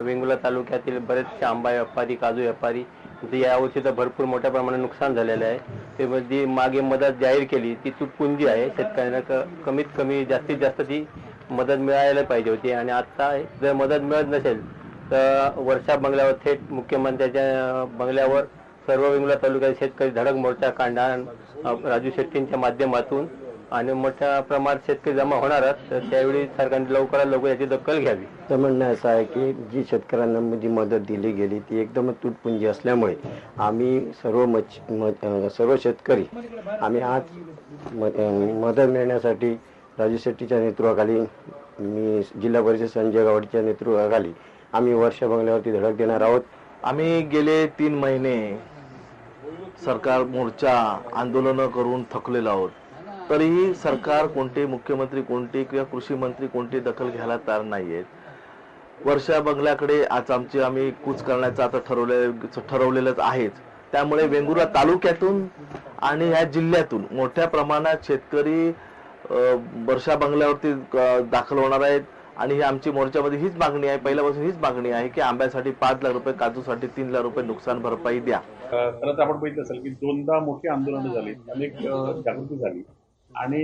वेंगुर्ला तालुक्यातील बरेचसे आंबा व्यापारी, काजू व्यापारी यांचं यावर्षी तर भरपूर मोठ्या प्रमाणात नुकसान झालेलं आहे. ते मध्ये मागे मदत जाहीर केली ती तुटपुंजी आहे. शेतकऱ्यांना कमीत कमी जास्तीत जास्त ती मदत मिळायला पाहिजे होती आणि आता जर मदत मिळत नसेल तर वर्षा बंगल्यावर थेट मुख्यमंत्र्यांच्या बंगल्यावर सर्व वेंगुर्ला तालुक्यातील शेतकरी धडक मोर्चा काढणार राजू शेट्टींच्या माध्यमातून आणि मोठ्या प्रमाणात शेतकरी जमा होणारच. तर त्यावेळी सरकारने लवकरात लवकर याची दखल घ्यावी. तर म्हणणं असं आहे की जी शेतकऱ्यांना जी मदत दिली गेली ती एकदम तुटपुंजी असल्यामुळे आम्ही सर्व शेतकरी आम्ही आज मदत मिळण्यासाठी राजू शेट्टीच्या नेतृत्वाखाली मी जिल्हा परिषद संजय गावडच्या नेतृत्वाखाली आम्ही वर्षा बंगल्यावरती धडक देणार आहोत. आम्ही गेले 3 महिने सरकार मोर्चा आंदोलनं करून थकलेलो आहोत. तरीही सरकार कोणते मुख्यमंत्री कोणते किंवा कृषी मंत्री कोणती दखल घ्यायला तयार नाहीयेत. वर्षा बंगल्याकडे आज आम्ही कूच करण्याचं आता ठरवलेलंच आहेच. त्यामुळे वेंगुर्ला तालुक्यातून आणि या जिल्ह्यातून मोठ्या प्रमाणात शेतकरी वर्षा बंगल्यावरती दाखल होणार आहेत आणि ही आमची मोर्चामध्ये हीच मागणी आहे. पहिल्यापासून हीच मागणी आहे की आंब्यासाठी 5 लाख रुपये, काजूसाठी 3 लाख रुपये नुकसान भरपाई द्या. खरंच आपण बघितलं असेल की 2दा मोठी आंदोलनं झाली, अनेक जागृती झाली आणि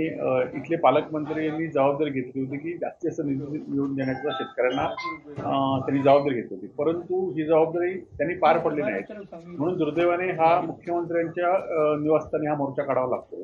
इथले पालकमंत्री यांनी जबाबदारी घेतली होती की जास्तीत जास्त निधी मिळवून देण्याचा शेतकऱ्यांना त्यांनी जबाबदारी घेतली होती. परंतु ही जबाबदारी त्यांनी पार पडली नाही. म्हणून दुर्दैवाने हा मुख्यमंत्र्यांच्या निवासस्थानी हा मोर्चा काढावा लागतो.